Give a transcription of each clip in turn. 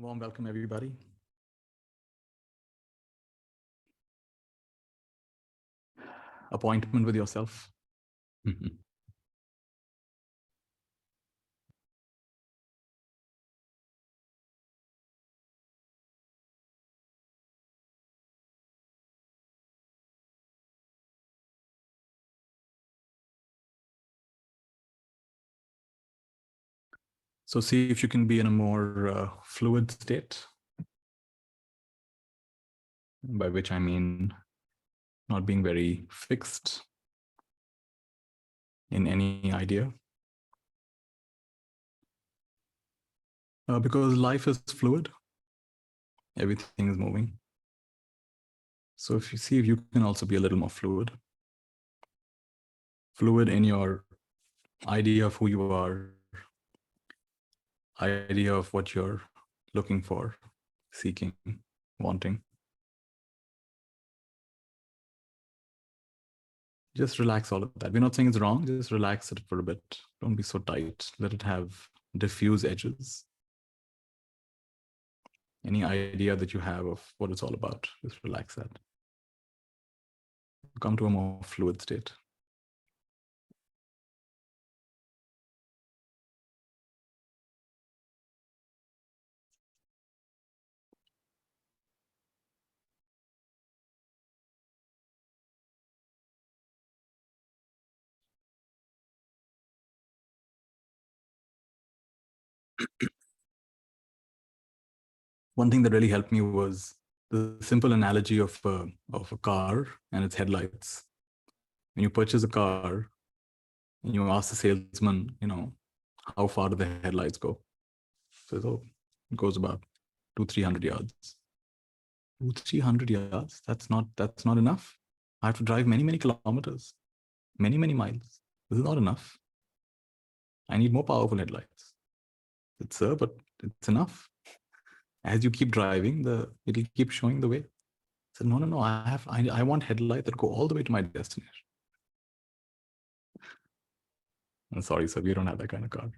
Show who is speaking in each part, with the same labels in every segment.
Speaker 1: Warm welcome, everybody. Appointment with yourself. So see if you can be in a more fluid state, by which I mean not being very fixed in any idea. Because life is fluid, everything is moving. So if you see if you can also be a little more fluid. Fluid in your idea of who you are, idea of what you're looking for, seeking, wanting. Just relax all of that. We're not saying it's wrong, just relax it for a bit. Don't be so tight. Let it have diffuse edges. Any idea that you have of what it's all about, just relax that. Come to a more fluid state. One thing that really helped me was the simple analogy of a car and its headlights. When you purchase a car and you ask the salesman, how far do the headlights go? So it goes about 200-300 yards. 200-300 yards. That's not enough. I have to drive many kilometers, many miles. This is not enough. I need more powerful headlights. It's sir, but it's enough. As you keep driving, it'll keep showing the way. I said, no. I want headlights that go all the way to my destination. I'm sorry, sir, we don't have that kind of car.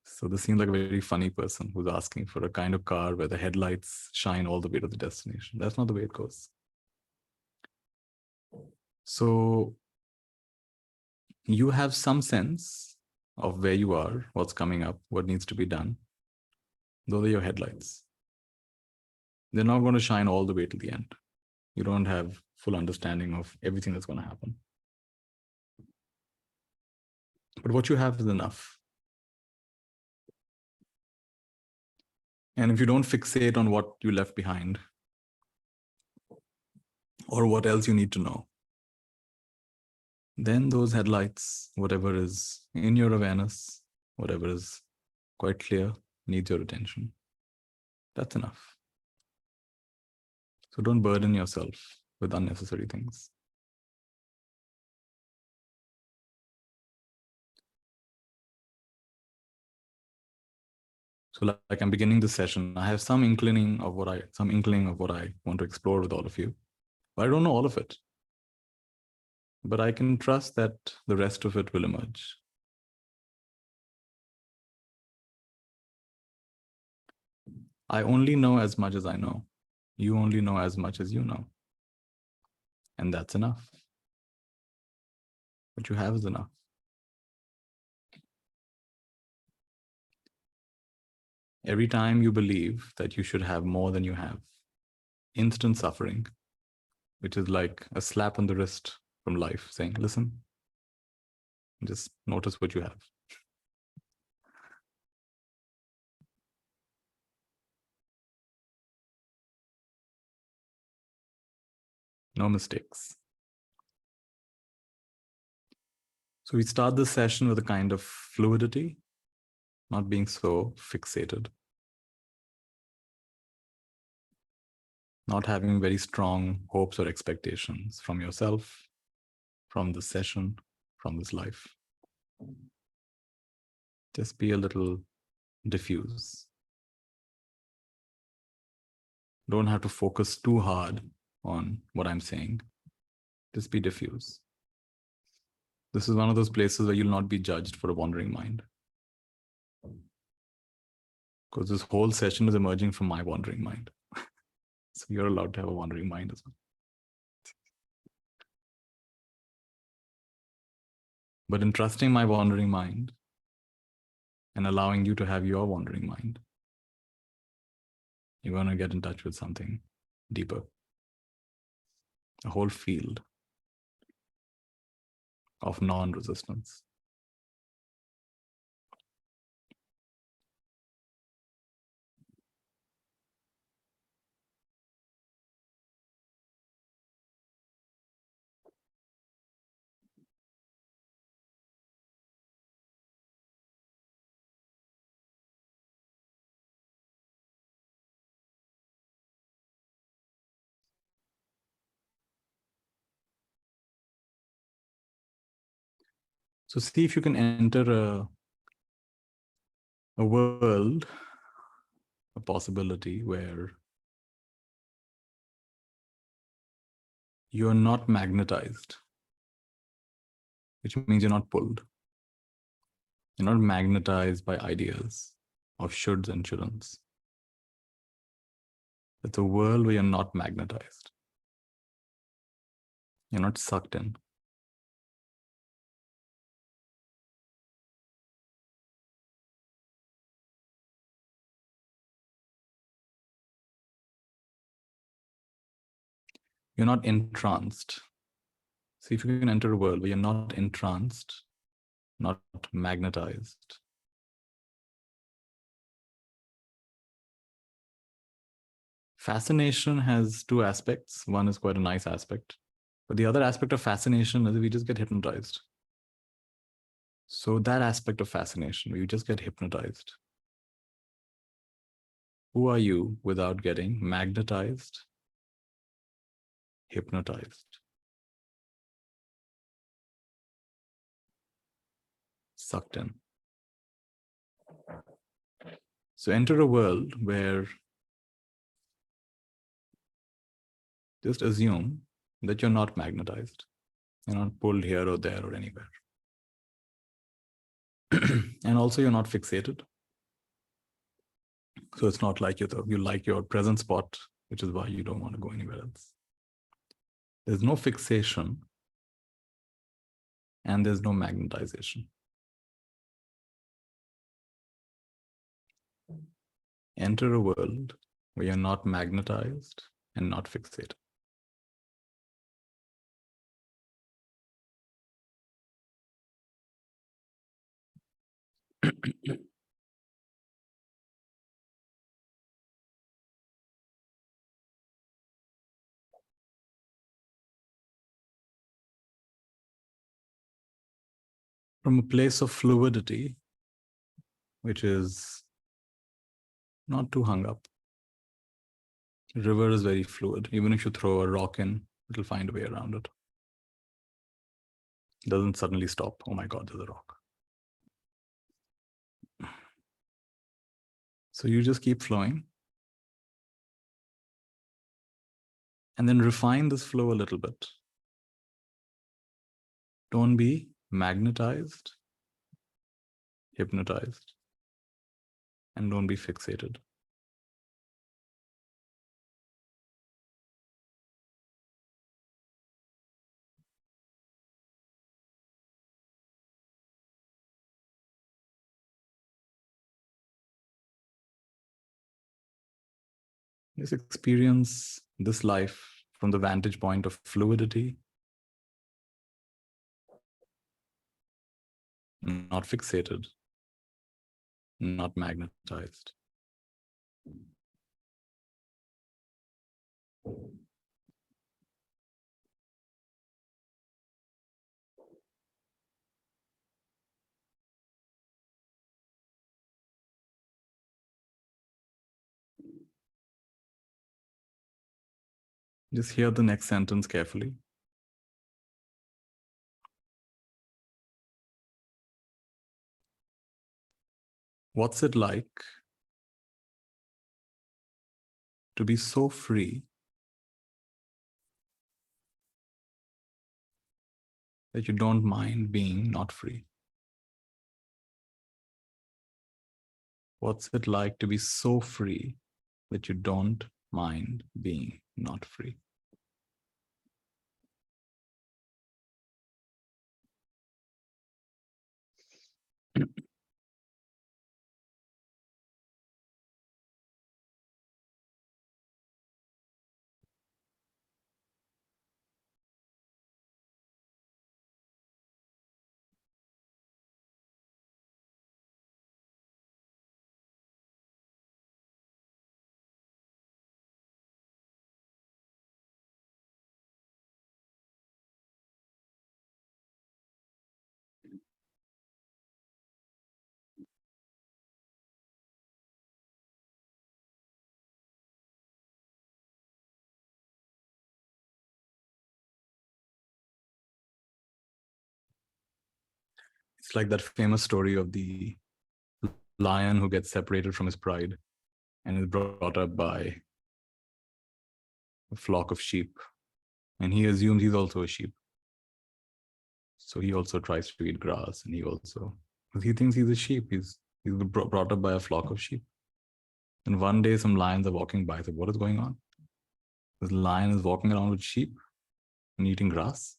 Speaker 1: So this seems like a very funny person who's asking for a kind of car where the headlights shine all the way to the destination. That's not the way it goes. So you have some sense of where you are, what's coming up, what needs to be done. Those are your headlights. They're not going to shine all the way to the end. You don't have full understanding of everything that's going to happen. But what you have is enough. And if you don't fixate on what you left behind or what else you need to know, then those headlights, whatever is in your awareness, whatever is quite clear, needs your attention. That's enough. So don't burden yourself with unnecessary things. So like I'm beginning this session, I have some inkling of what I want to explore with all of you. But I don't know all of it. But I can trust that the rest of it will emerge. I only know as much as I know. You only know as much as you know. And that's enough. What you have is enough. Every time you believe that you should have more than you have, instant suffering, which is like a slap on the wrist from life saying, listen, just notice what you have. No mistakes. So we start this session with a kind of fluidity, not being so fixated. Not having very strong hopes or expectations from yourself, from this session, from this life. Just be a little diffuse. Don't have to focus too hard on what I'm saying. Just be diffuse. This is one of those places where you'll not be judged for a wandering mind. because this whole session is emerging from my wandering mind. So you're allowed to have a wandering mind as well. But in trusting my wandering mind and allowing you to have your wandering mind, you're going to get in touch with something deeper, a whole field of non-resistance. So see if you can enter a world, a possibility where you're not magnetized, which means you're not pulled. You're not magnetized by ideas of shoulds and shouldn'ts. It's a world where you're not magnetized. You're not sucked in. You're not entranced. See if you can enter a world where you're not entranced, not magnetized. Fascination has two aspects. One is quite a nice aspect, but the other aspect of fascination is we just get hypnotized. So that aspect of fascination, where you just get hypnotized. Who are you without getting magnetized, hypnotized, sucked in? So enter a world where just assume that you're not magnetized. You're not pulled here or there or anywhere. And also you're not fixated. So it's not like you like your present spot, which is why you don't want to go anywhere else. There's no fixation and there's no magnetization. Enter a world where you're not magnetized and not fixated. From a place of fluidity, which is not too hung up. The river is very fluid. Even if you throw a rock in, it'll find a way around it. It doesn't suddenly stop. Oh my God, there's a rock. So you just keep flowing. And then refine this flow a little bit. Don't be magnetized, hypnotized, and don't be fixated. Just experience this life from the vantage point of fluidity, not fixated, not magnetized. Just hear the next sentence carefully. What's it like to be so free that you don't mind being not free? What's it like to be so free that you don't mind being not free? It's like that famous story of the lion who gets separated from his pride and is brought up by a flock of sheep. And he assumes he's also a sheep. So he also tries to eat grass, and because he thinks he's a sheep, he's brought up by a flock of sheep. And one day some lions are walking by. So what is going on? This lion is walking around with sheep and eating grass.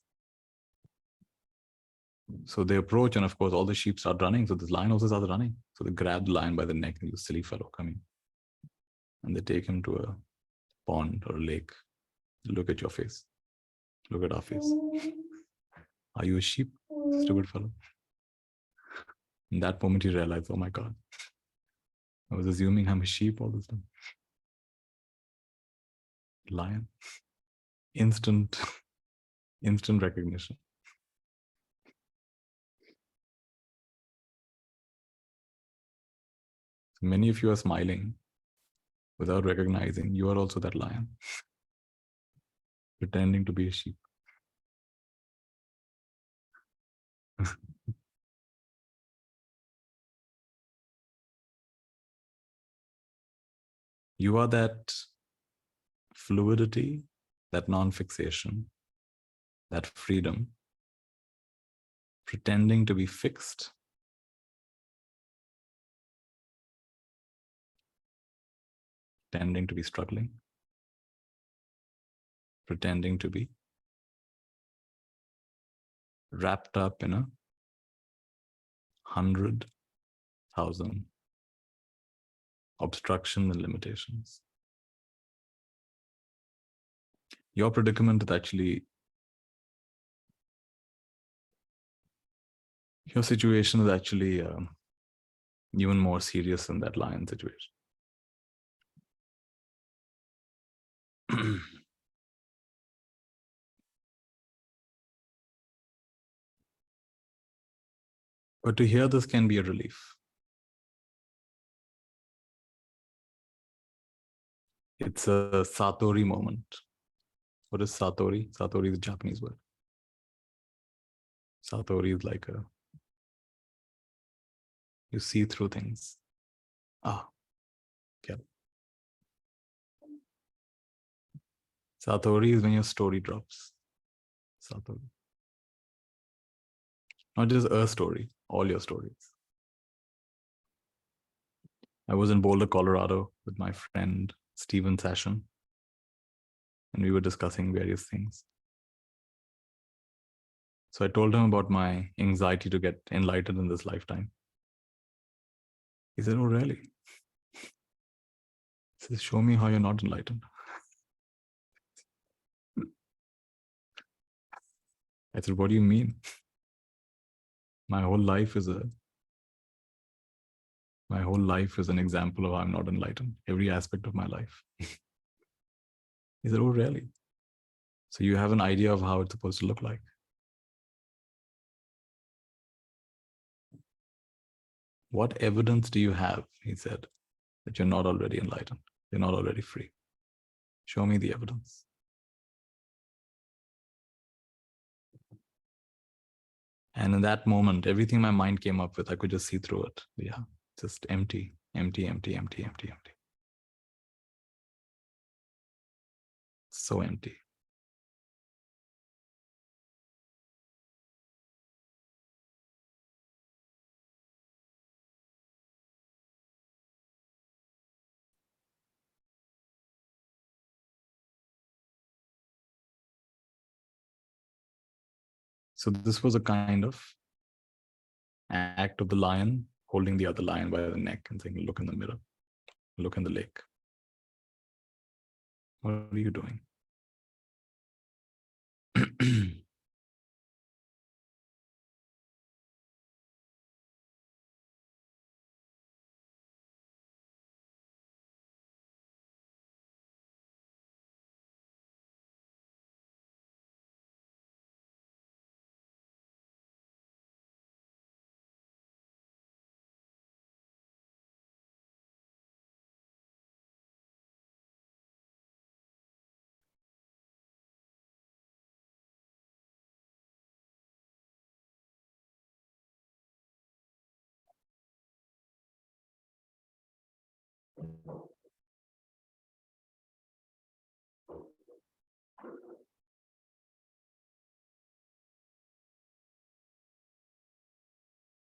Speaker 1: So they approach, and of course, all the sheep start running. So this lion also starts running. So they grab the lion by the neck, and you silly fellow, coming. And they take him to a pond or a lake. Look at your face. Look at our face. Are you a sheep? Stupid fellow. In that moment, he realized, oh my God, I was assuming I'm a sheep all this time. Lion. Instant recognition. Many of you are smiling without recognizing you are also that lion, pretending to be a sheep. You are that fluidity, that non-fixation, that freedom, pretending to be fixed, pretending to be struggling, pretending to be wrapped up in 100,000 obstructions and limitations. Your predicament is actually, your situation is actually even more serious than that lion situation. But to hear this can be a relief. It's a Satori moment. What is Satori? Satori is a Japanese word. Satori is like you see through things. Okay. Satori is when your story drops. Satori. Not just a story, all your stories. I was in Boulder, Colorado with my friend, Steven Sashen, and we were discussing various things. So I told him about my anxiety to get enlightened in this lifetime. He said, oh, really? He says, show me how you're not enlightened. I said, what do you mean? My whole life is an example of how I'm not enlightened. Every aspect of my life. He said, oh, really? So you have an idea of how it's supposed to look like. What evidence do you have, he said, that you're not already enlightened? You're not already free. Show me the evidence. And in that moment, everything my mind came up with, I could just see through it. Yeah, just empty, empty, empty, empty, empty, empty. So empty. So this was a kind of act of the lion holding the other lion by the neck and saying, look in the mirror, look in the lake. What are you doing?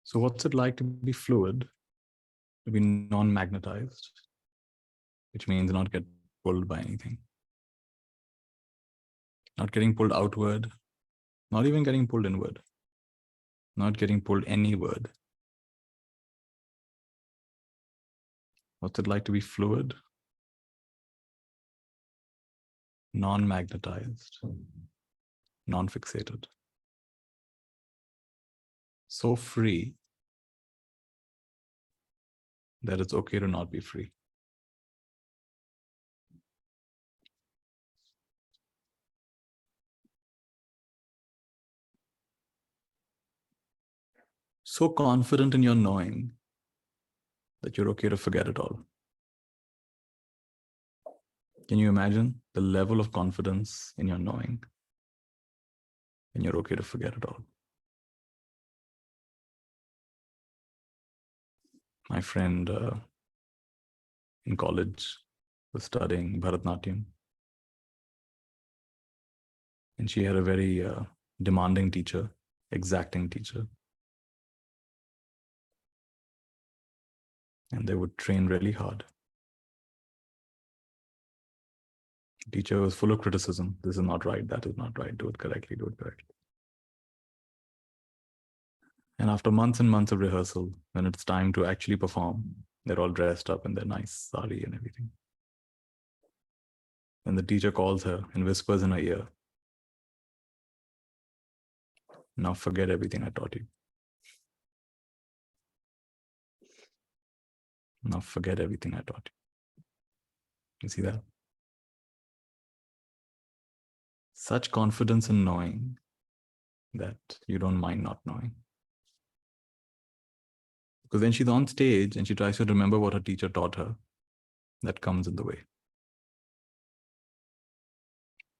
Speaker 1: So what's it like to be fluid, to be non-magnetized, which means not get pulled by anything, not getting pulled outward, not even getting pulled inward, not getting pulled anyward. What's it like to be fluid, non-magnetized, non-fixated, so free that it's okay to not be free. So confident in your knowing that you're okay to forget it all. Can you imagine the level of confidence in your knowing and you're okay to forget it all? My friend in college was studying Bharatanatyam, and she had a very demanding teacher, exacting teacher. And they would train really hard. The teacher was full of criticism. This is not right. That is not right. Do it correctly. Do it correctly. And after months and months of rehearsal, when it's time to actually perform, they're all dressed up in their nice sari and everything. And the teacher calls her and whispers in her ear, now forget everything I taught you. Now forget everything I taught you. You see that? Such confidence in knowing that you don't mind not knowing. Because when she's on stage and she tries to remember what her teacher taught her, that comes in the way.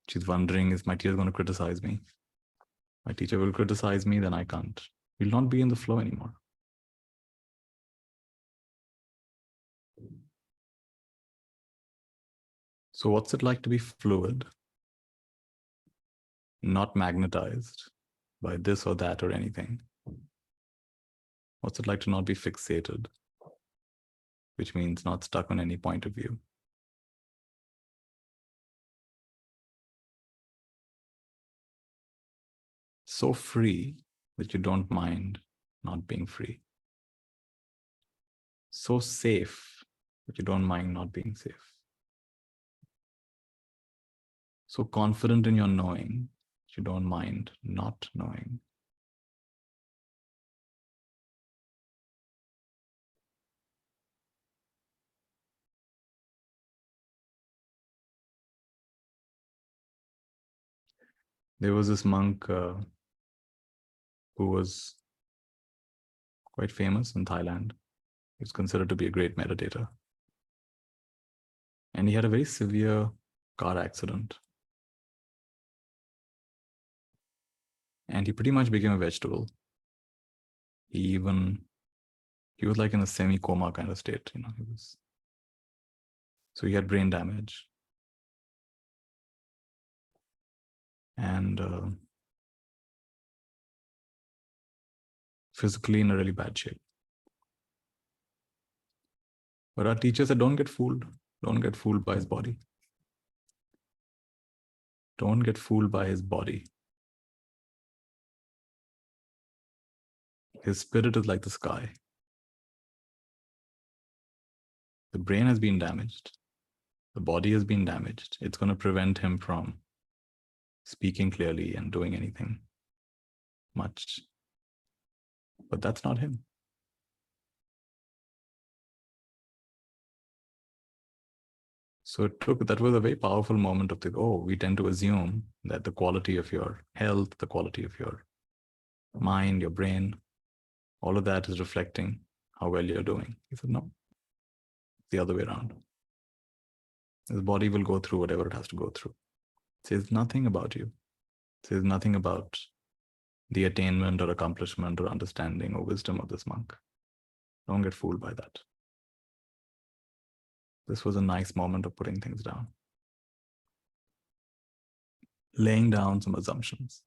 Speaker 1: She's wondering, is my teacher going to criticize me? My teacher will criticize me, then I can't. We'll not be in the flow anymore. So what's it like to be fluid, not magnetized by this or that or anything? What's it like to not be fixated, which means not stuck on any point of view? So free that you don't mind not being free. So safe that you don't mind not being safe. So confident in your knowing that you don't mind not knowing. There was this monk who was quite famous in Thailand. He was considered to be a great meditator. And he had a very severe car accident. And he pretty much became a vegetable. He was like in a semi-coma kind of state, So he had brain damage. And physically in a really bad shape. But our teacher said, don't get fooled. Don't get fooled by his body. Don't get fooled by his body. His spirit is like the sky. The brain has been damaged. The body has been damaged. It's going to prevent him from speaking clearly and doing anything much. But that's not him. So that was a very powerful moment of we tend to assume that the quality of your health, the quality of your mind, your brain, all of that is reflecting how well you're doing. He said, no, the other way around. His body will go through whatever it has to go through. It says nothing about you. It says nothing about the attainment or accomplishment or understanding or wisdom of this monk. Don't get fooled by that. This was a nice moment of putting things down. Laying down some assumptions.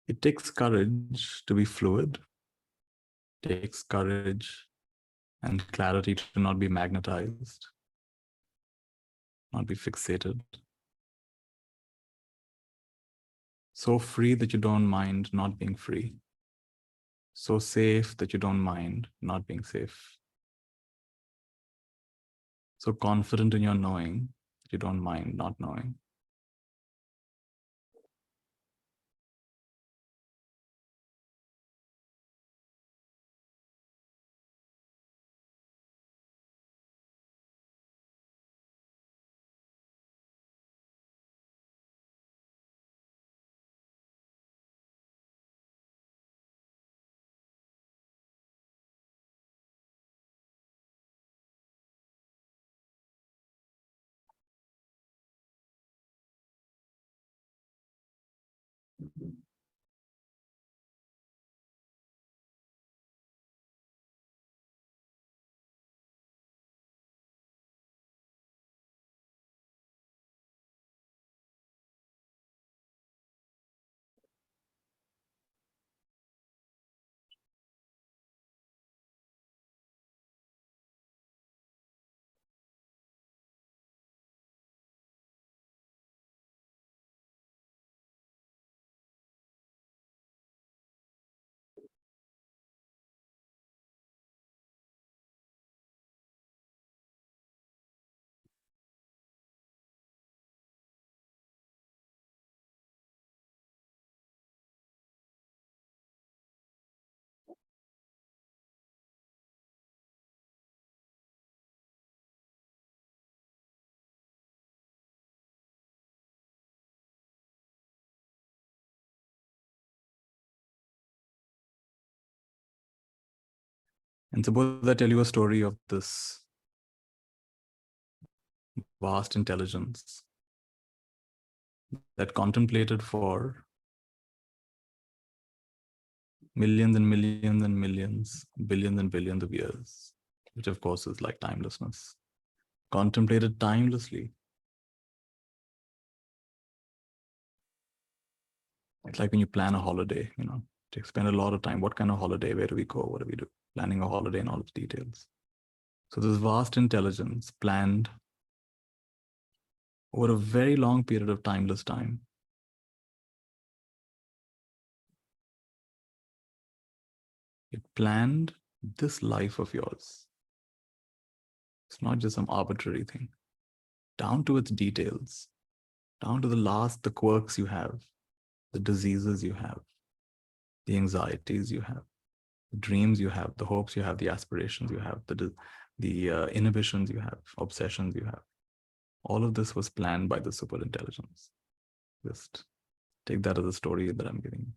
Speaker 1: It takes courage to be fluid. It takes courage and clarity to not be magnetized, not be fixated. So free that you don't mind not being free. So safe that you don't mind not being safe. So confident in your knowing that you don't mind not knowing. And suppose I tell you a story of this vast intelligence that contemplated for millions and millions and millions, billions and billions of years, which of course is like timelessness. Contemplated timelessly. It's like when you plan a holiday, to spend a lot of time. What kind of holiday? Where do we go? What do we do? Planning a holiday and all its details. So this vast intelligence planned over a very long period of timeless time. It planned this life of yours. It's not just some arbitrary thing. Down to its details, down to the quirks you have, the diseases you have, the anxieties you have, the dreams you have, the hopes you have, the aspirations you have, the the inhibitions you have, obsessions you have. All of this was planned by the superintelligence. Just take that as a story that I'm giving you.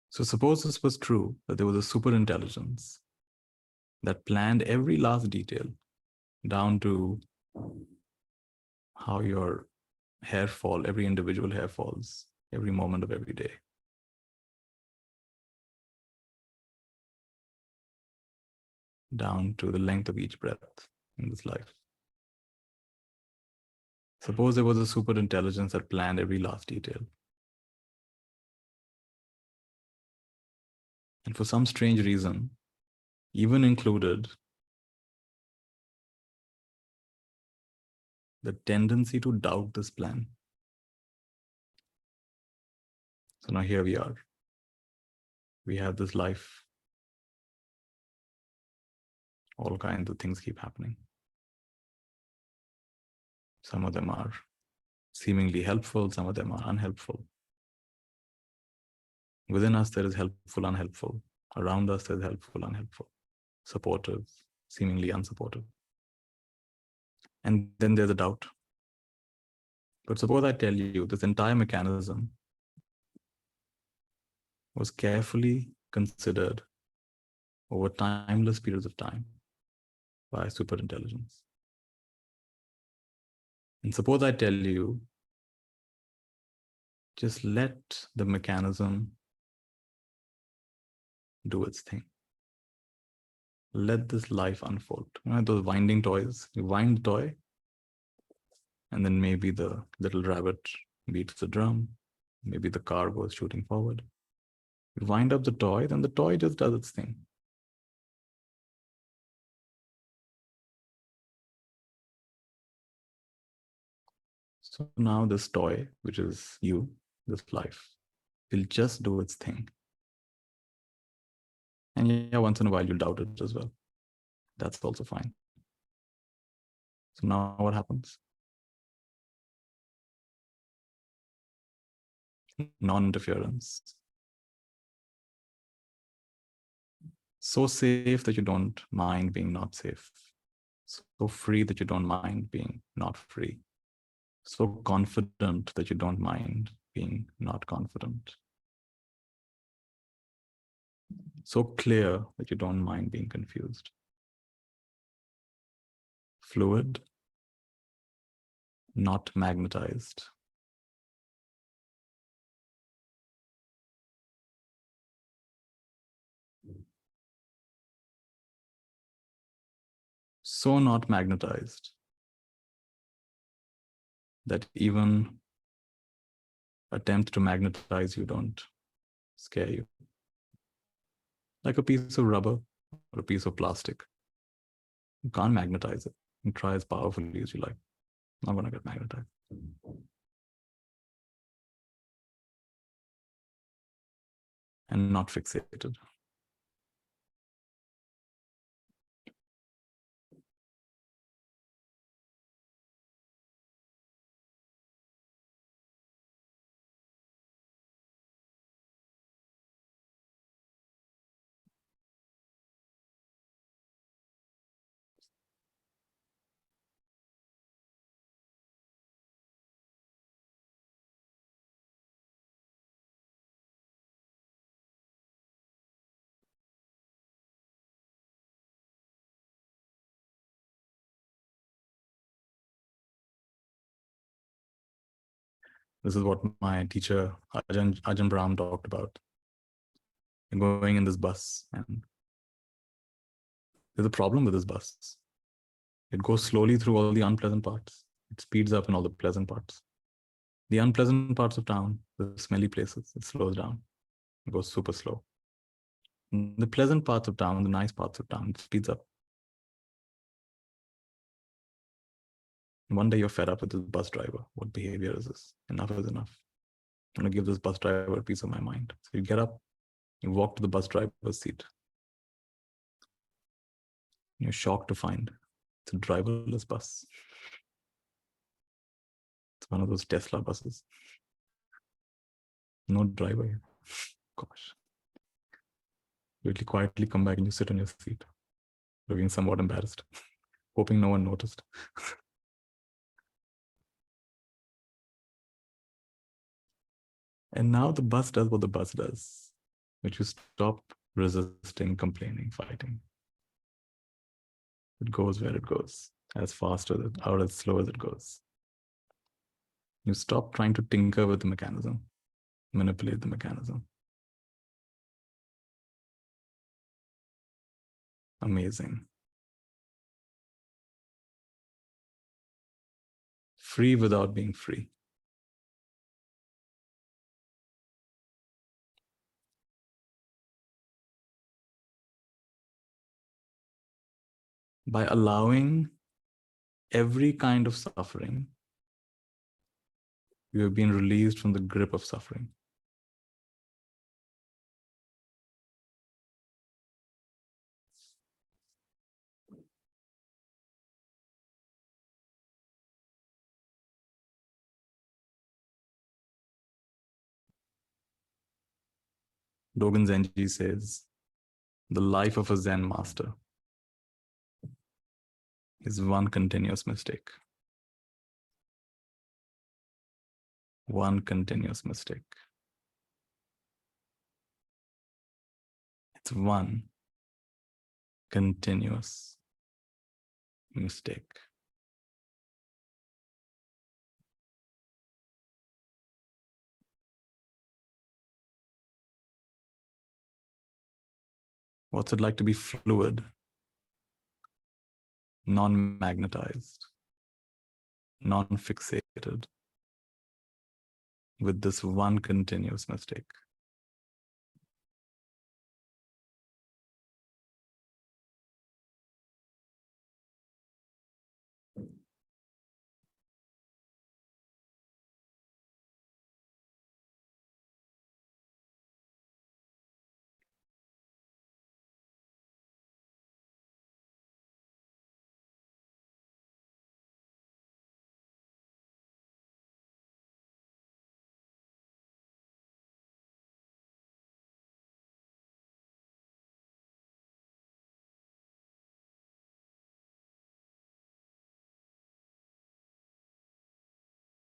Speaker 1: So suppose this was true, that there was a superintelligence that planned every last detail down to how your hair fall, every individual hair falls, every moment of every day. Down to the length of each breath in this life. Suppose there was a superintelligence that planned every last detail. And for some strange reason, even included the tendency to doubt this plan. So now here we are. We have this life. All kinds of things keep happening. Some of them are seemingly helpful, some of them are unhelpful. Within us, there is helpful, unhelpful. Around us, there's helpful, unhelpful. Supportive, seemingly unsupportive. And then there's a doubt. But suppose I tell you this entire mechanism was carefully considered over timeless periods of time by superintelligence. And suppose I tell you, just let the mechanism do its thing. Let this life unfold. You know, those winding toys, you wind the toy, and then maybe the little rabbit beats the drum, maybe the car goes shooting forward. You wind up the toy, then the toy just does its thing. So now this toy, which is you, this life, will just do its thing. And yeah, once in a while you'll doubt it as well. That's also fine. So now what happens? Non-interference. So safe that you don't mind being not safe. So free that you don't mind being not free. So confident that you don't mind being not confident. So clear that you don't mind being confused. Fluid, not magnetized. So not magnetized that even attempt to magnetize you don't scare you. Like a piece of rubber or a piece of plastic. You can't magnetize it. You try as powerfully as you like. Not going to get magnetized. And not fixated. This is what my teacher, Ajahn Brahm, talked about. You're going in this bus, and there's a problem with this bus. It goes slowly through all the unpleasant parts. It speeds up in all the pleasant parts. The unpleasant parts of town, the smelly places, it slows down. It goes super slow. In the pleasant parts of town, the nice parts of town, it speeds up. And one day you're fed up with this bus driver. What behavior is this? Enough is enough. I'm going to give this bus driver a piece of my mind. So you get up, you walk to the bus driver's seat. You're shocked to find it's a driverless bus. It's one of those Tesla buses. No driver here. Gosh. You quietly come back and you sit on your seat. looking somewhat embarrassed, hoping no one noticed. And now the bus does what the bus does, which you stop resisting, complaining, fighting. It goes where it goes, as fast or as slow as it goes. You stop trying to tinker with the mechanism, manipulate the mechanism. Amazing. Free without being free. By allowing every kind of suffering, you have been released from the grip of suffering. Dogen Zenji says, the life of a Zen master is one continuous mistake. One continuous mistake. It's one continuous mistake. What's it like to be fluid, non-magnetized, non-fixated with this one continuous mistake?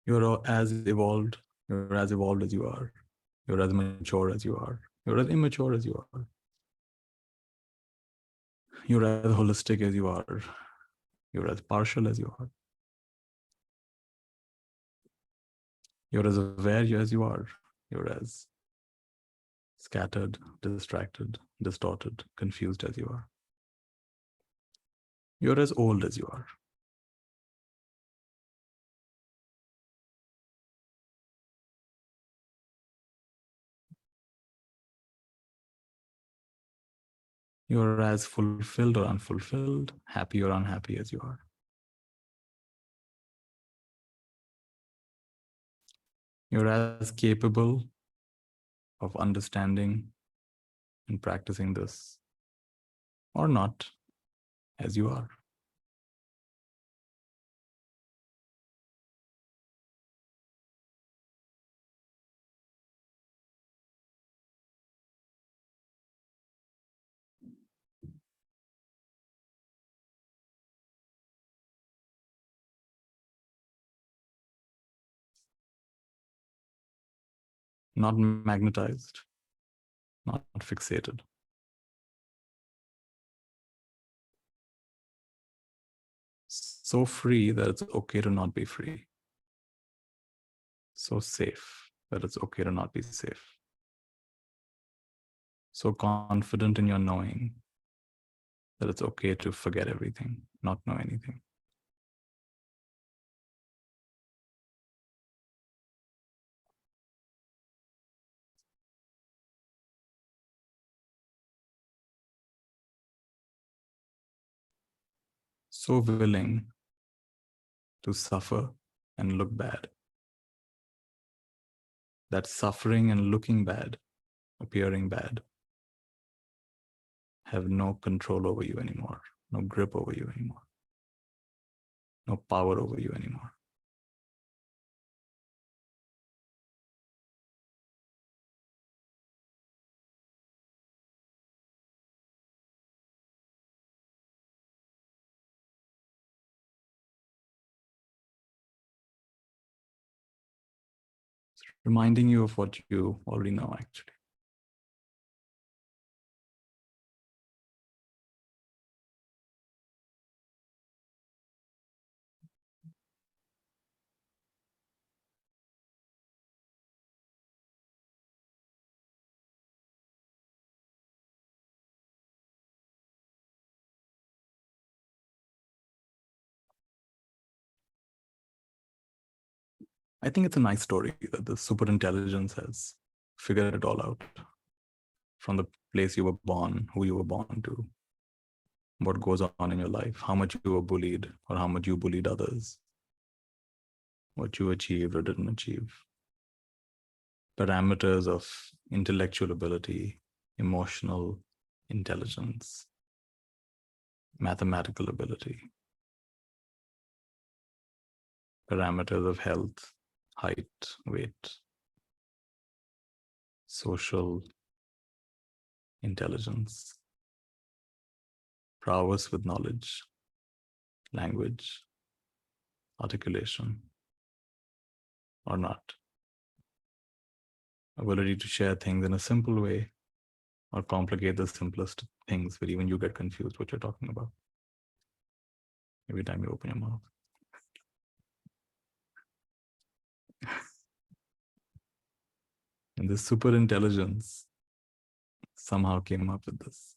Speaker 1: You're as evolved. You're as evolved as you are. You're as mature as you are. You're as immature as you are. You're as holistic as you are. You're as partial as you are. You're as aware as you are. You're as scattered, distracted, distorted, confused as you are. You're as old as you are. You're as fulfilled or unfulfilled, happy or unhappy as you are. You're as capable of understanding and practicing this or not as you are. Not magnetized, not fixated. So free that it's okay to not be free. So safe that it's okay to not be safe. So confident in your knowing that it's okay to forget everything, not know anything. So willing to suffer and look bad. That suffering and looking bad, appearing bad, have no control over you anymore, no grip over you anymore, no power over you anymore. reminding you of what you already know, actually. I think it's a nice story that the super intelligence has figured it all out from the place you were born, who you were born to, what goes on in your life, how much you were bullied or how much you bullied others, what you achieved or didn't achieve, parameters of intellectual ability, emotional intelligence, mathematical ability, parameters of health, height, weight, social intelligence, prowess with knowledge, language, articulation, or not, ability to share things in a simple way or complicate the simplest things where even you get confused what you're talking about every time you open your mouth. And this super intelligence somehow came up with this.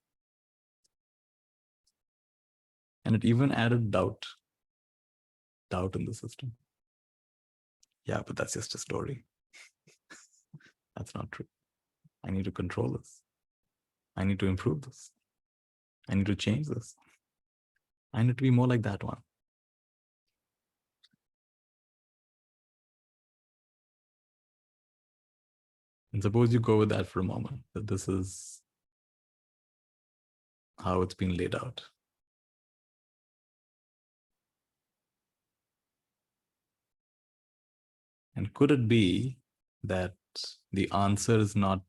Speaker 1: And it even added doubt in the system. Yeah, but that's just a story. That's not true. I need to control this. I need to improve this. I need to change this. I need to be more like that one. And suppose you go with that for a moment, that this is how it's been laid out. And could it be that the answer is not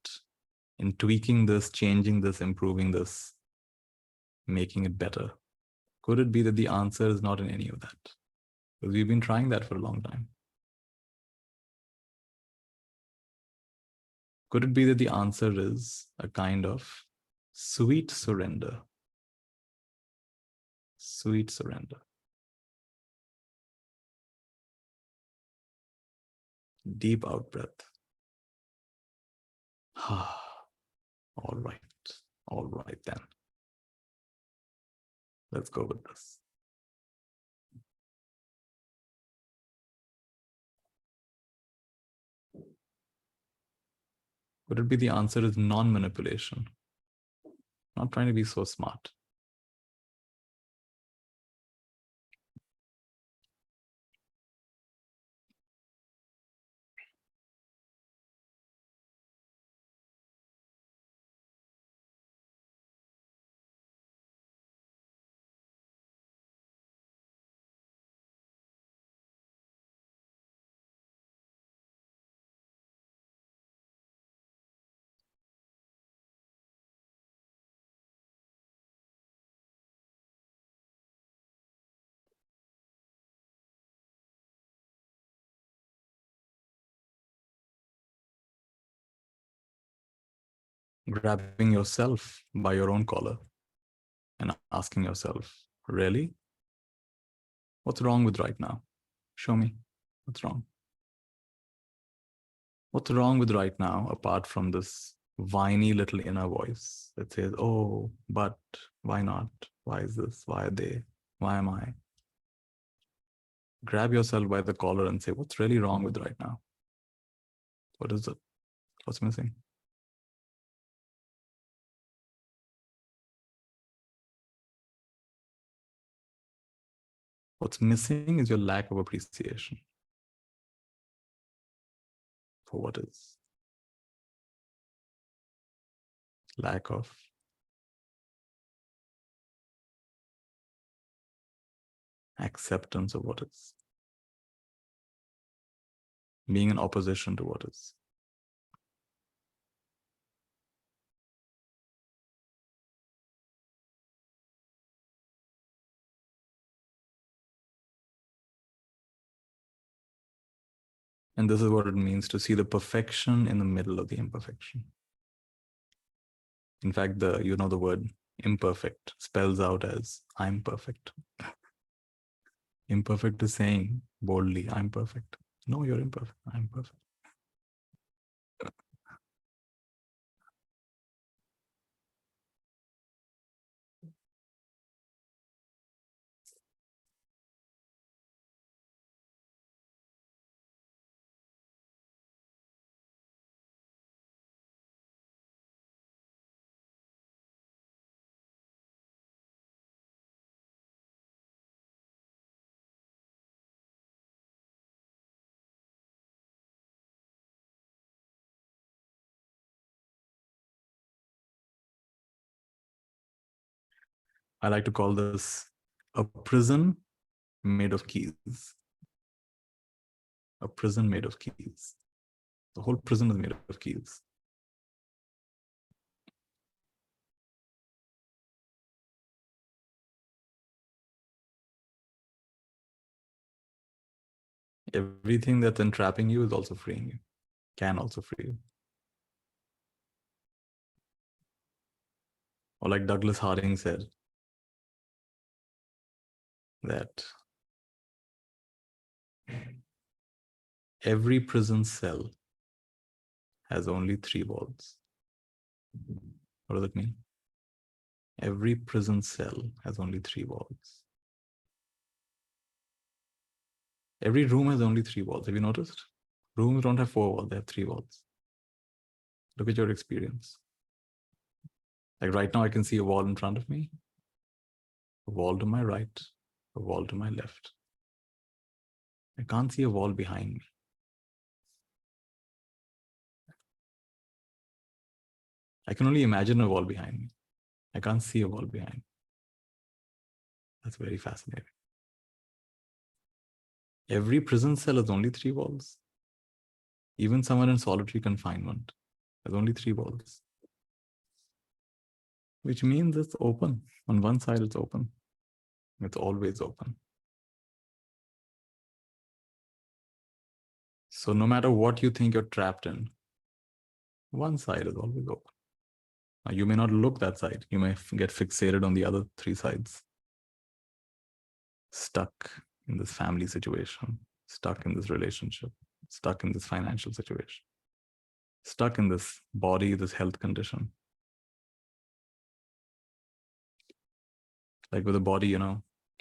Speaker 1: in tweaking this, changing this, improving this, making it better? Could it be that the answer is not in any of that? Because we've been trying that for a long time. Could it be that the answer is a kind of sweet surrender? Sweet surrender. Deep out breath. All right then. Let's go with this. Could it be the answer is non-manipulation? Not trying to be so smart. Grabbing yourself by your own collar and asking yourself, really? What's wrong with right now? Show me. What's wrong? What's wrong with right now, apart from this whiny little inner voice that says, oh, but why not? Why is this? Why are they? Why am I? Grab yourself by the collar and say, what's really wrong with right now? What is it? What's missing? What's missing is your lack of appreciation for what is. Lack of acceptance of what is. Being in opposition to what is. And this is what it means to see the perfection in the middle of the imperfection. In fact, the word imperfect spells out as I'm perfect. Imperfect is saying boldly, I'm perfect. No, you're imperfect. I'm perfect. I like to call this a prison made of keys. A prison made of keys. The whole prison is made of keys. Everything that's entrapping you is also freeing you, can also free you. Or like Douglas Harding said, that every prison cell has only 3 walls. What does it mean? Every prison cell has only 3 walls. Every room has only 3 walls. Have you noticed? Rooms don't have 4 walls, they have 3 walls. Look at your experience. Like right now, I can see a wall in front of me, a wall to my right, a wall to my left. I can't see a wall behind me. I can only imagine a wall behind me. I can't see a wall behind me. That's very fascinating. Every prison cell has only 3 walls. Even someone in solitary confinement has only 3 walls. Which means it's open. On one side, it's open. It's always open. So no matter what you think you're trapped in, one side is always open. Now, you may not look that side. You may get fixated on the other 3 sides. Stuck in this family situation, stuck in this relationship, stuck in this financial situation, stuck in this body, this health condition. Like with the body,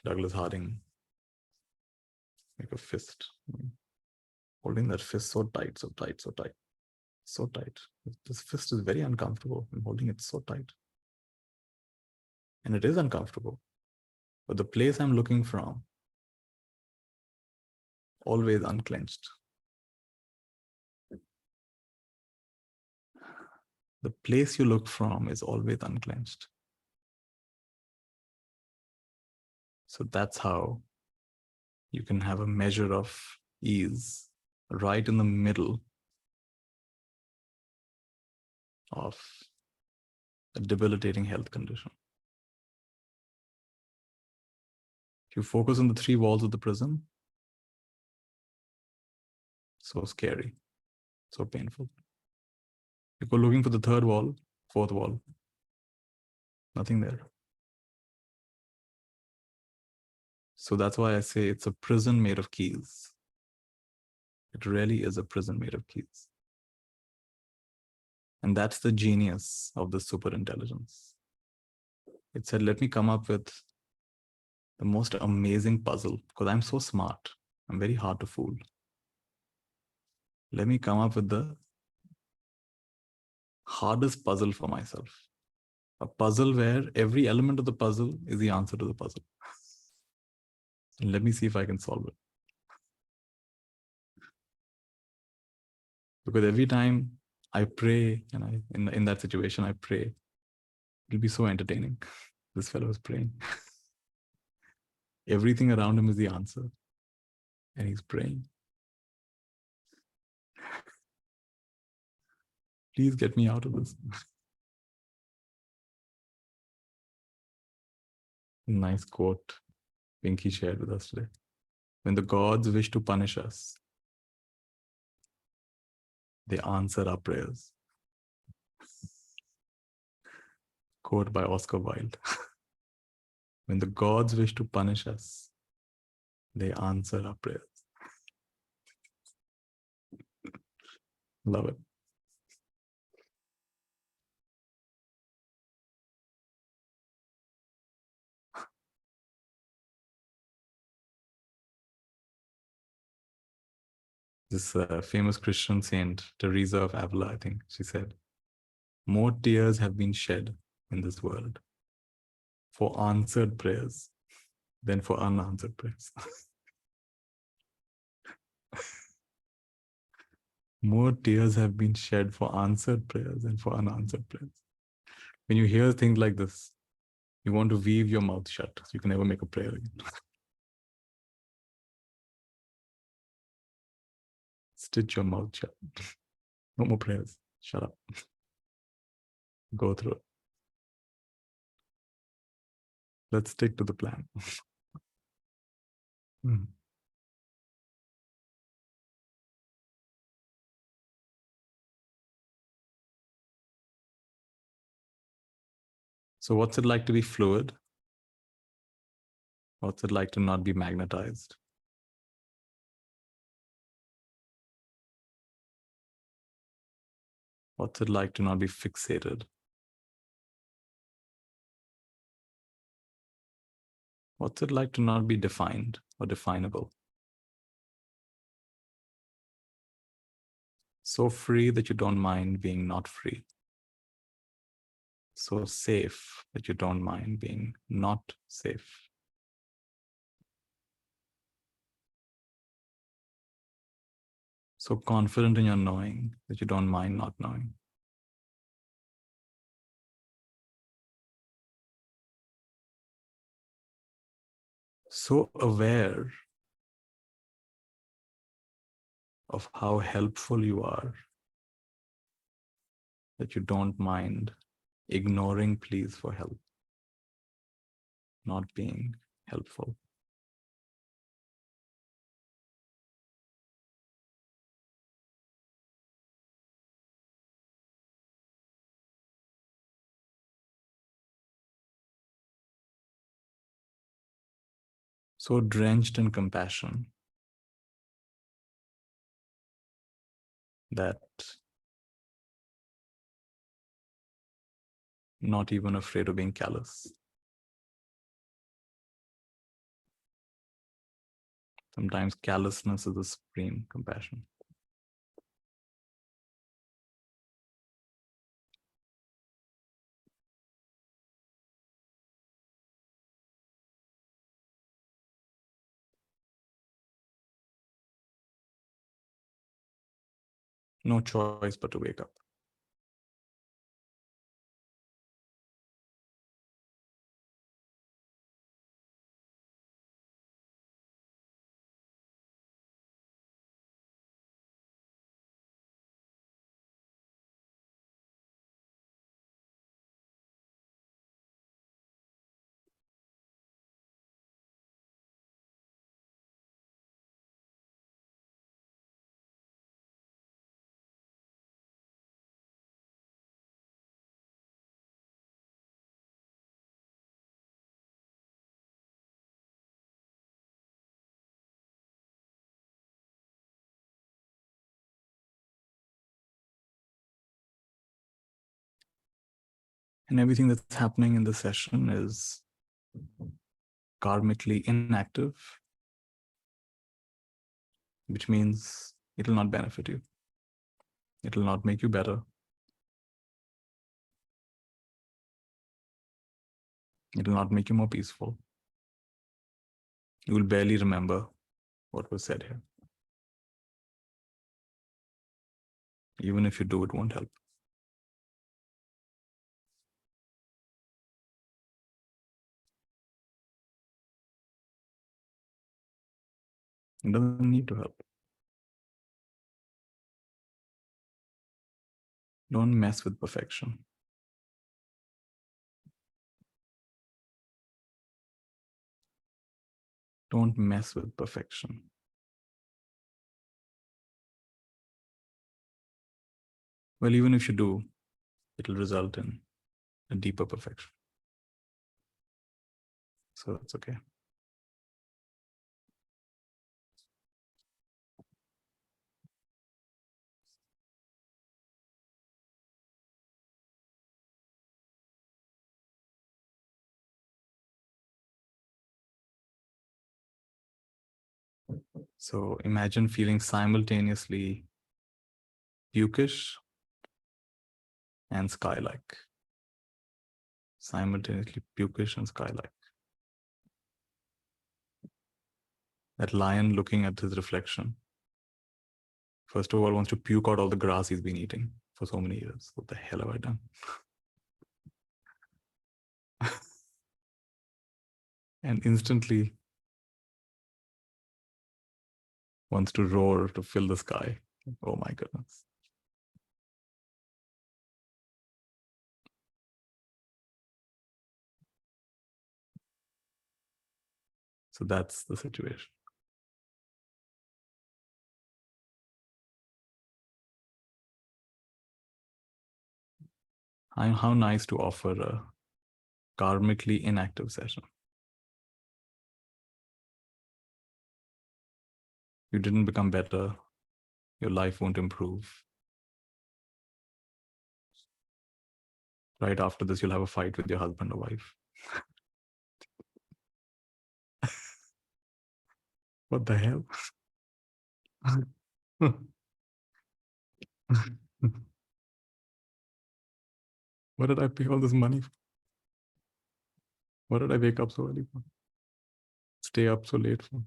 Speaker 1: Douglas Harding, make a fist. Holding that fist so tight, so tight, so tight, so tight. This fist is very uncomfortable. I'm holding it so tight. And it is uncomfortable. But the place I'm looking from, always unclenched. The place you look from is always unclenched. So that's how you can have a measure of ease right in the middle of a debilitating health condition. If you focus on the 3 walls of the prison, so scary, so painful. You go looking for the 3rd wall, 4th wall, nothing there. So that's why I say it's a prison made of keys. It really is a prison made of keys. And that's the genius of the superintelligence. It said, let me come up with the most amazing puzzle, because I'm so smart. I'm very hard to fool. Let me come up with the hardest puzzle for myself. A puzzle where every element of the puzzle is the answer to the puzzle. And let me see if I can solve it. Because every time I pray, and in that situation, I pray, it'll be so entertaining. This fellow is praying. Everything around him is the answer. And he's praying. Please get me out of this. Nice quote Pinky shared with us today. When the gods wish to punish us, they answer our prayers. Quote by Oscar Wilde. When the gods wish to punish us, they answer our prayers. Love it. This famous Christian saint, Teresa of Avila, I think, she said, more tears have been shed in this world for answered prayers than for unanswered prayers. More tears have been shed for answered prayers than for unanswered prayers. When you hear things like this, you want to weave your mouth shut so you can never make a prayer again. Stitch your mouth shut. No more prayers. Shut up. Go through it. Let's stick to the plan. So what's it like to be fluid? What's it like to not be magnetized? What's it like to not be fixated? What's it like to not be defined or definable? So free that you don't mind being not free. So safe that you don't mind being not safe. So confident in your knowing that you don't mind not knowing. So aware of how helpful you are that you don't mind ignoring pleas for help, not being helpful. So drenched in compassion that not even afraid of being callous. Sometimes callousness is the supreme compassion. No choice but to wake up. And everything that's happening in the session is karmically inactive, which means it will not benefit you. It will not make you better. It will not make you more peaceful. You will barely remember what was said here. Even if you do, it won't help. It doesn't need to help. Don't mess with perfection. Don't mess with perfection. Well, even if you do, it'll result in a deeper perfection. So it's okay. So imagine feeling simultaneously pukish and sky-like. Simultaneously pukish and sky-like. That lion looking at his reflection, first of all, wants to puke out all the grass he's been eating for so many years. What the hell have I done? And instantly wants to roar to fill the sky. Oh my goodness. So that's the situation. How nice to offer a karmically inactive session. You didn't become better. Your life won't improve. Right after this, you'll have a fight with your husband or wife. What the hell? What did I pay all this money for? What did I wake up so early for? Stay up so late for?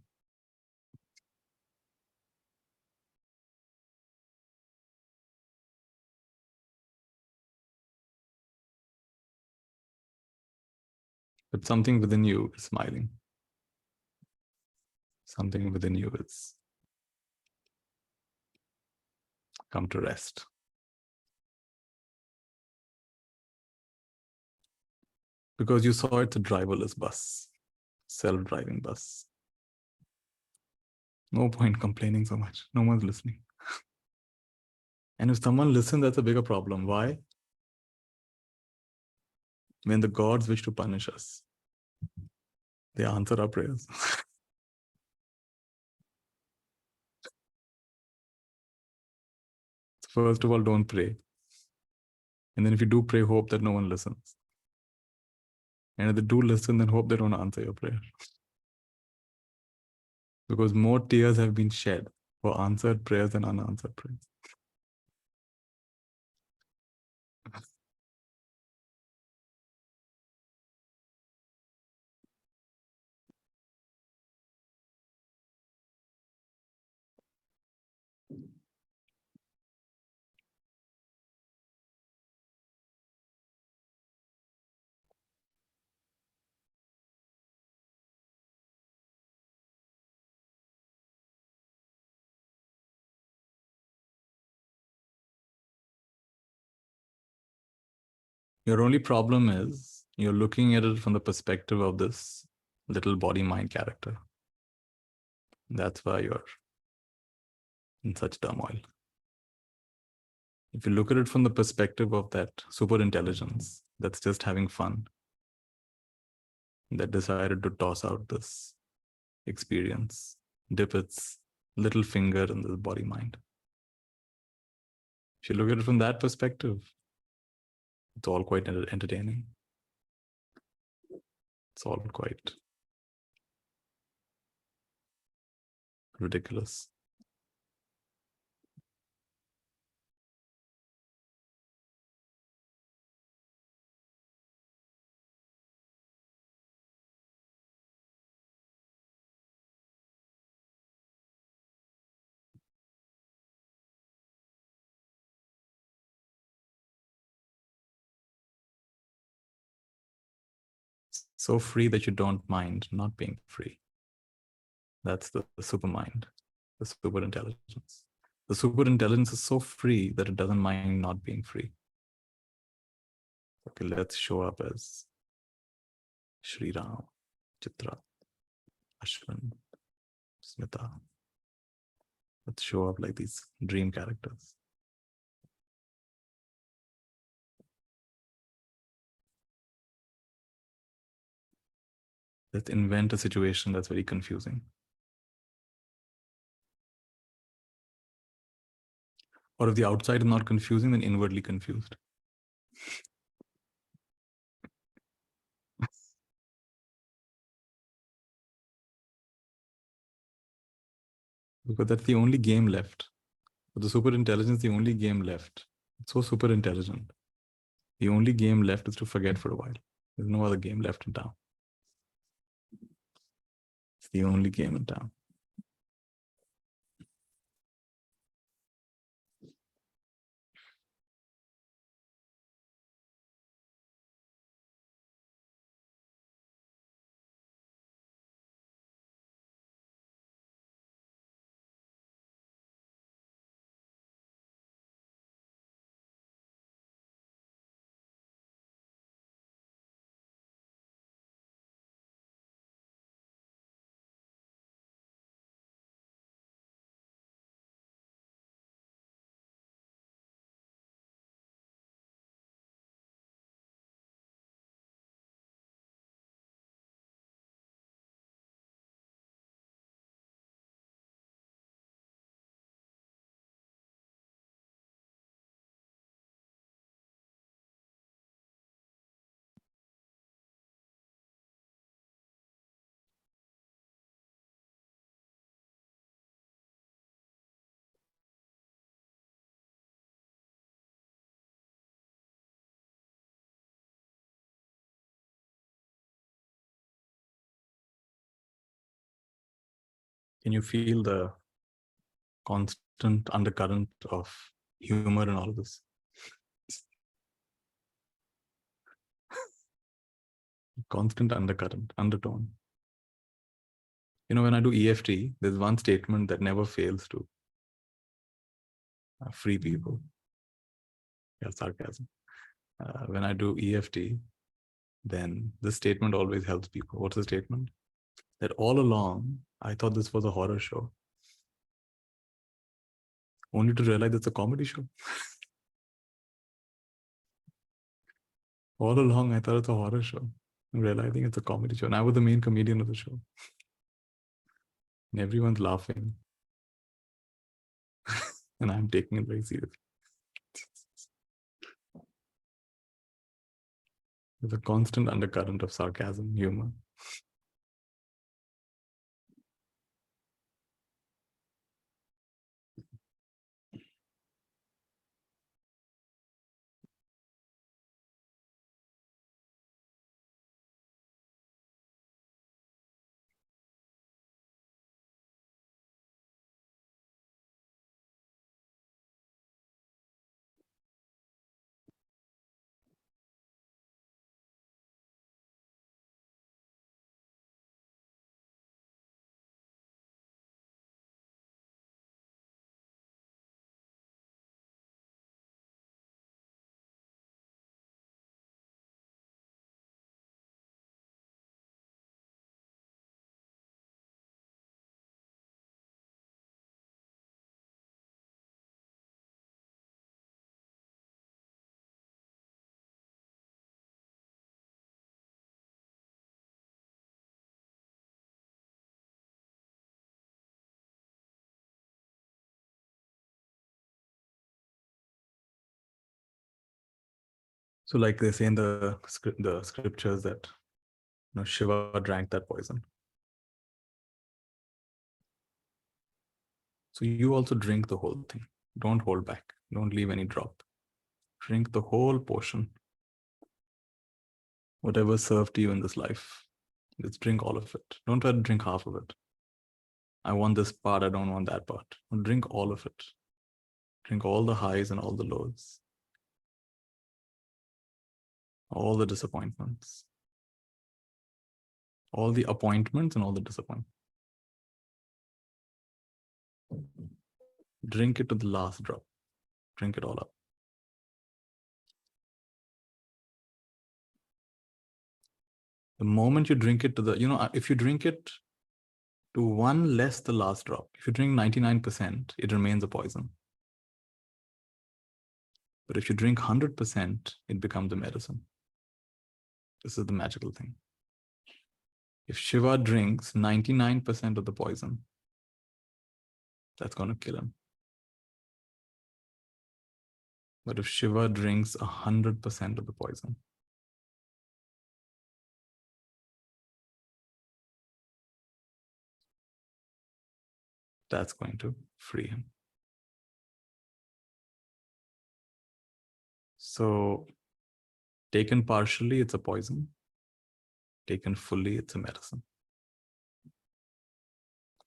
Speaker 1: But something within you is smiling. Something within you is come to rest. Because you saw it's a driverless bus, self-driving bus. No point complaining so much. No one's listening. And if someone listens, that's a bigger problem. Why? When the gods wish to punish us, they answer our prayers. First of all, don't pray. And then if you do pray, hope that no one listens. And if they do listen, then hope they don't answer your prayer. Because more tears have been shed for answered prayers than unanswered prayers. Your only problem is you're looking at it from the perspective of this little body-mind character. That's why you're in such turmoil. If you look at it from the perspective of that super intelligence that's just having fun, that decided to toss out this experience, dip its little finger in the body-mind. If you look at it from that perspective, it's all quite entertaining. It's all quite ridiculous. So free that you don't mind not being free. That's the super mind, the super intelligence. The super intelligence is so free that it doesn't mind not being free. Okay, let's show up as Shri Ram, Chitra, Ashwin, Smita. Let's show up like these dream characters. Let's invent a situation that's very confusing. Or if the outside is not confusing, then inwardly confused. Because that's the only game left. For the super intelligence, the only game left. It's so super intelligent. The only game left is to forget for a while. There's no other game left in town. It's the only game in town. Can you feel the constant undercurrent of humor in all of this? Constant undercurrent, undertone. You know, when I do EFT, there's one statement that never fails to free people. Yeah, sarcasm. When I do EFT, then this statement always helps people. What's the statement? That all along, I thought this was a horror show, only to realize it's a comedy show. All along, I thought it's a horror show, realizing it's a comedy show. And I was the main comedian of the show. And everyone's laughing. And I'm taking it very seriously. There's a constant undercurrent of sarcasm, humor. So like they say in the scriptures that Shiva drank that poison. So you also drink the whole thing. Don't hold back. Don't leave any drop. Drink the whole potion. Whatever served to you in this life, let's drink all of it. Don't try to drink half of it. I want this part, I don't want that part. Drink all of it. Drink all the highs and all the lows. All the disappointments. All the appointments and all the disappointments. Drink it to the last drop. Drink it all up. The moment you drink it to the, if you drink it to one less the last drop, if you drink 99%, it remains a poison. But if you drink 100%, it becomes a medicine. This is the magical thing. If Shiva drinks 99% of the poison, that's going to kill him. But if Shiva drinks 100% of the poison, that's going to free him. So taken partially, it's a poison. Taken fully, it's a medicine.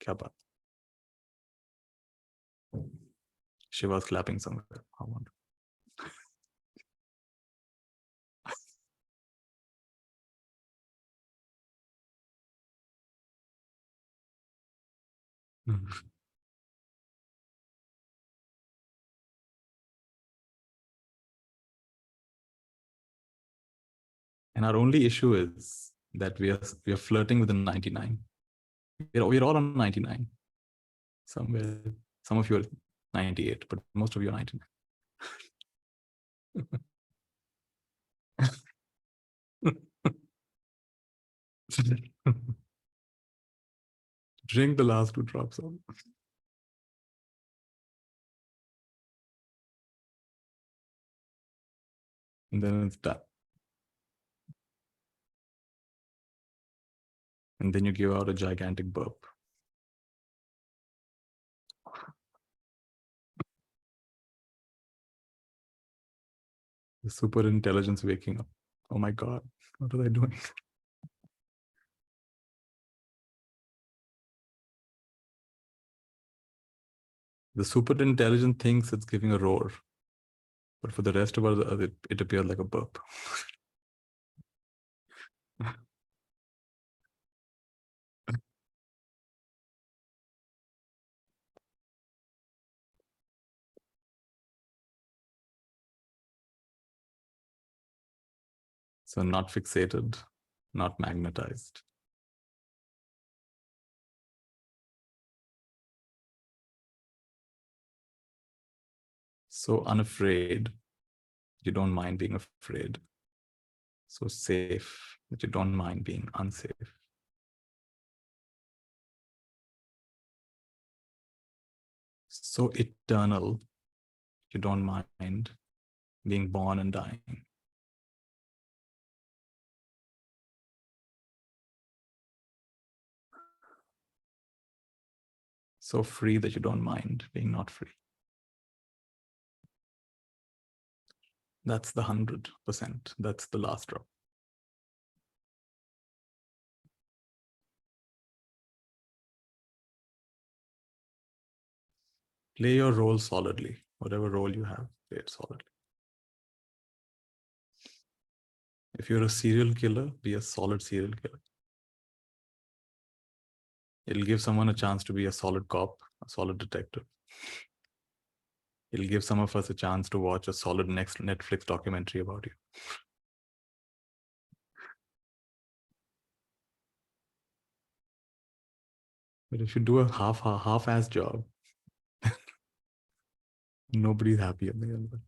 Speaker 1: Kya baat? Shiva's clapping somewhere. I wonder. And our only issue is that we are flirting with the 99. We're all on 99. Somewhere, some of you are 98, but most of you are 99. Drink the last 2 drops of. And then it's done. And then you give out a gigantic burp. The super intelligence waking up. Oh my God, what are they doing? The super intelligent thinks it's giving a roar, but for the rest of us, it appeared like a burp. So not fixated, not magnetized. So unafraid, you don't mind being afraid. So safe that you don't mind being unsafe. So eternal, you don't mind being born and dying. So free that you don't mind being not free. That's the 100%. That's the last drop. Play your role solidly. Whatever role you have, play it solidly. If you're a serial killer, be a solid serial killer. It'll give someone a chance to be a solid cop, a solid detective. It'll give some of us a chance to watch a solid next Netflix documentary about you. But if you do a half-ass job, nobody's happy at the end of it.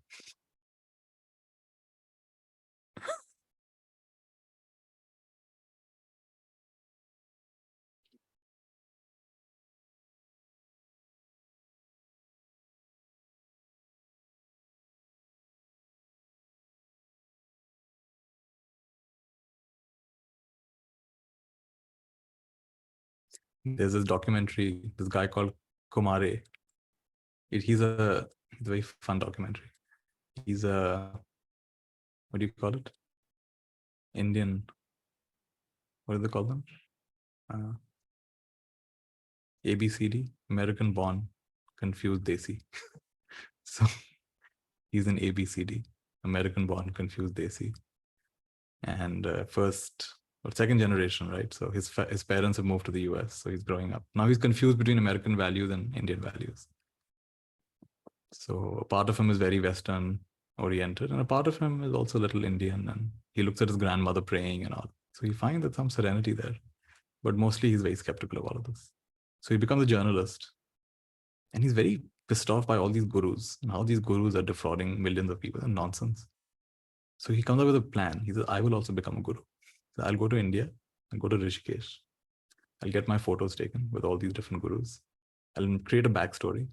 Speaker 1: There's this documentary, this guy called Kumare. He's a very fun documentary. He's a, what do you call it? Indian, what do they call them? ABCD, American born, confused Desi. So he's an ABCD, American born, confused Desi. And first or second generation, right? So his parents have moved to the US, so he's growing up. Now he's confused between American values and Indian values. So a part of him is very Western oriented, and a part of him is also a little Indian, and he looks at his grandmother praying and all. So he finds that some serenity there, but mostly he's very skeptical of all of this. So he becomes a journalist, and he's very pissed off by all these gurus and how these gurus are defrauding millions of people and nonsense. So he comes up with a plan. He says, I will also become a guru. So I'll go to India and go to Rishikesh. I'll get my photos taken with all these different gurus. I'll create a backstory.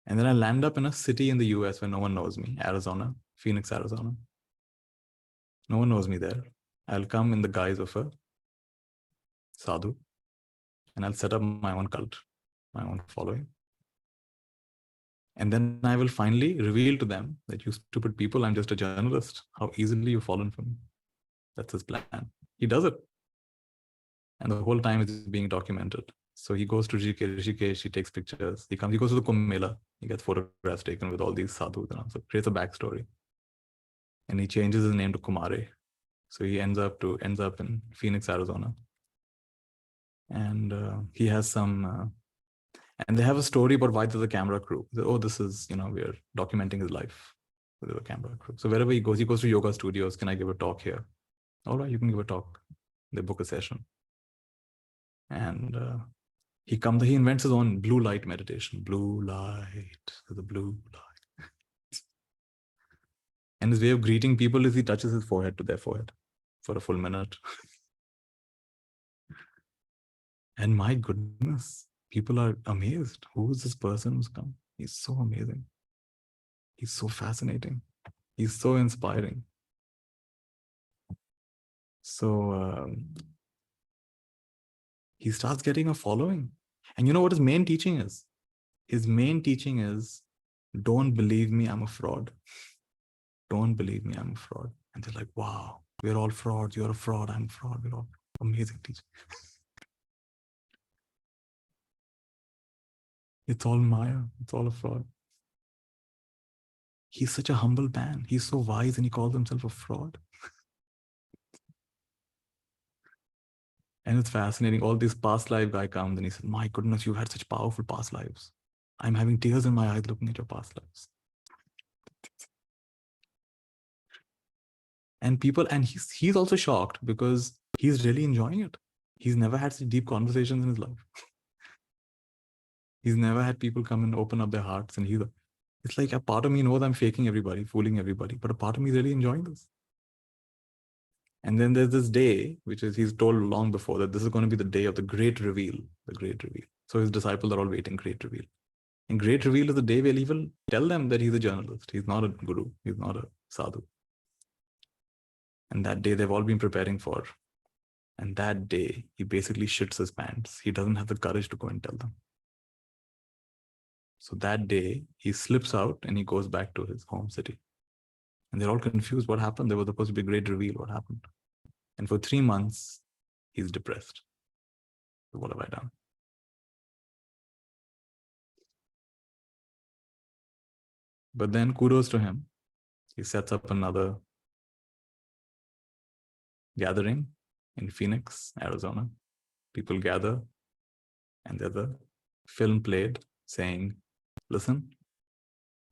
Speaker 1: And then I'll land up in a city in the US where no one knows me, Arizona, Phoenix, Arizona. No one knows me there. I'll come in the guise of a sadhu, and I'll set up my own cult, my own following. And then I will finally reveal to them that you stupid people, I'm just a journalist. How easily you've fallen for me. That's his plan. He does it. And the whole time it's being documented. So he goes to Rishikesh, he takes pictures. He goes to the Kumbh Mela. He gets photographs taken with all these sadhus. And so creates a backstory. And he changes his name to Kumare. So he ends up in Phoenix, Arizona. And he has some, and they have a story about why there's a camera crew. Oh, this is, we're documenting his life with a camera crew. So wherever he goes to yoga studios. Can I give a talk here? All right, you can give a talk. They book a session. And he invents his own blue light meditation. Blue light, the blue light. And his way of greeting people is he touches his forehead to their forehead for a full minute. And my goodness, people are amazed. Who is this person who's come? He's so amazing. He's so fascinating. He's so inspiring. So he starts getting a following. And you know what his main teaching is? His main teaching is, don't believe me, I'm a fraud. Don't believe me, I'm a fraud. And they're like, wow, we're all frauds. You're a fraud, I'm a fraud. We're all amazing teaching. It's all Maya. It's all a fraud. He's such a humble man. He's so wise and he calls himself a fraud. And it's fascinating. All this past life guy comes and he said, my goodness, you've had such powerful past lives. I'm having tears in my eyes looking at your past lives. And he's also shocked because he's really enjoying it. He's never had such deep conversations in his life. He's never had people come and open up their hearts. And it's like a part of me knows I'm faking everybody, fooling everybody, but a part of me is really enjoying this. And then there's this day, which is he's told long before that this is going to be the day of the great reveal, the great reveal. So his disciples are all waiting, great reveal. And great reveal is the day where he will tell them that he's a journalist. He's not a guru. He's not a sadhu. And that day they've all been preparing for. And that day he basically shits his pants. He doesn't have the courage to go and tell them. So that day he slips out and he goes back to his home city. And they're all confused. What happened? There was supposed to be a great reveal. What happened? And for 3 months, he's depressed. So what have I done? But then kudos to him. He sets up another gathering in Phoenix, Arizona. People gather and there's a film played saying, listen,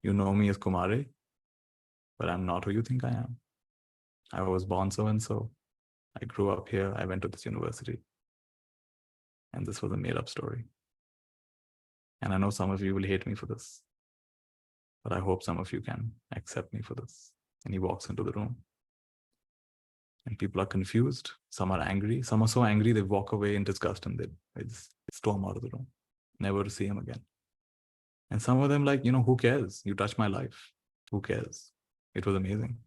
Speaker 1: you know me as Kumare, but I'm not who you think I am. I was born so-and-so. I grew up here. I went to this university. And this was a made-up story. And I know some of you will hate me for this, but I hope some of you can accept me for this. And he walks into the room. And people are confused. Some are angry. Some are so angry they walk away in disgust and they just storm out of the room, never to see him again. And some of them like, who cares? You touched my life. Who cares? It was amazing.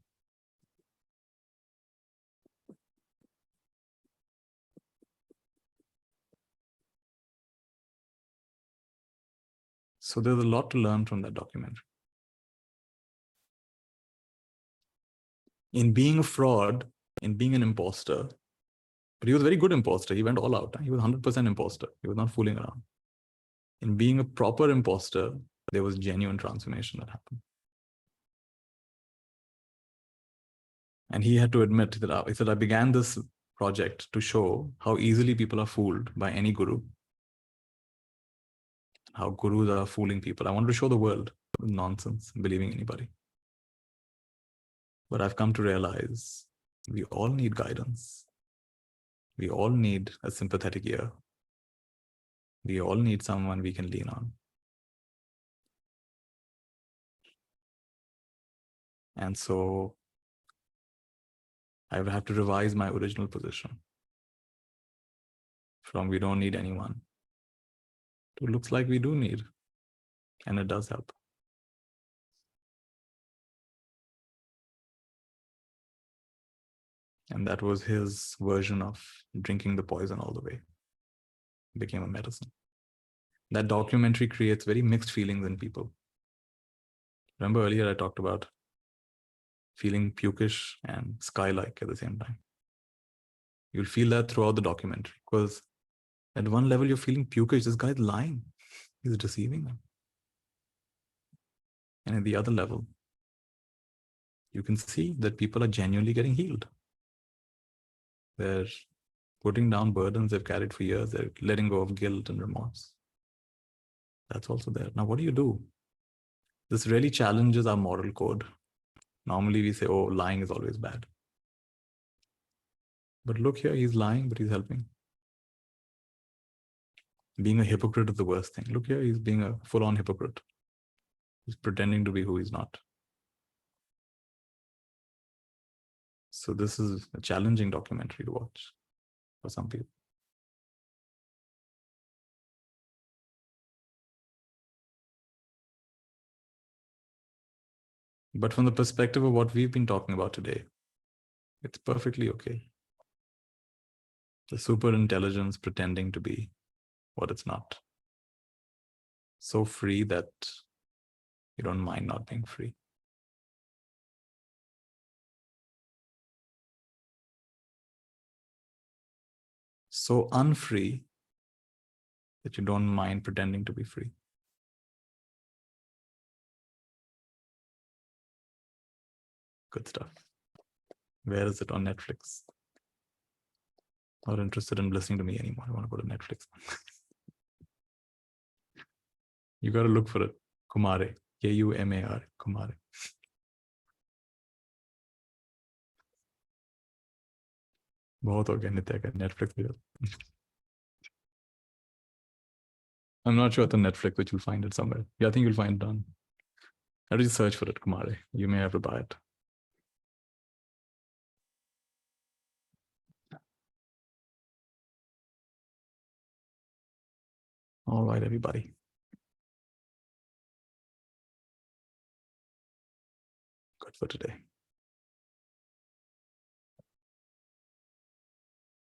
Speaker 1: So there's a lot to learn from that documentary. In being a fraud, in being an impostor, but he was a very good imposter. He went all out. He was 100% imposter. He was not fooling around. In being a proper imposter, there was genuine transformation that happened. And he had to admit that he said, I began this project to show how easily people are fooled by any guru, how gurus are fooling people. I wanted to show the world nonsense, believing anybody. But I've come to realize we all need guidance. We all need a sympathetic ear. We all need someone we can lean on. And so I will have to revise my original position. from we don't need anyone to looks like we do need, and it does help. And that was his version of drinking the poison all the way. It became a medicine. That documentary creates very mixed feelings in people. Remember earlier I talked about feeling pukish and sky-like at the same time. You'll feel that throughout the documentary, because at one level you're feeling pukish. This guy's lying. He's deceiving them. And at the other level, you can see that people are genuinely getting healed. They're putting down burdens they've carried for years. They're letting go of guilt and remorse. That's also there. Now, what do you do? This really challenges our moral code. Normally we say, oh, lying is always bad. But look here, he's lying, but he's helping. Being a hypocrite is the worst thing. Look here, he's being a full-on hypocrite. He's pretending to be who he's not. So this is a challenging documentary to watch for some people. But from the perspective of what we've been talking about today, it's perfectly okay. The super intelligence pretending to be what it's not. So free that you don't mind not being free. So unfree that you don't mind pretending to be free. Good stuff. Where is it on Netflix? Not interested in listening to me anymore. I want to go to Netflix. You got to look for it. Kumare. Kumar. Kumare. बहुत हो गया नित्या का Netflix पे. I'm not sure it's on Netflix, but you'll find it somewhere. Yeah, I think you'll find it on. I'll just search for it, Kumare. You may have to buy it. All right, everybody. Good for today.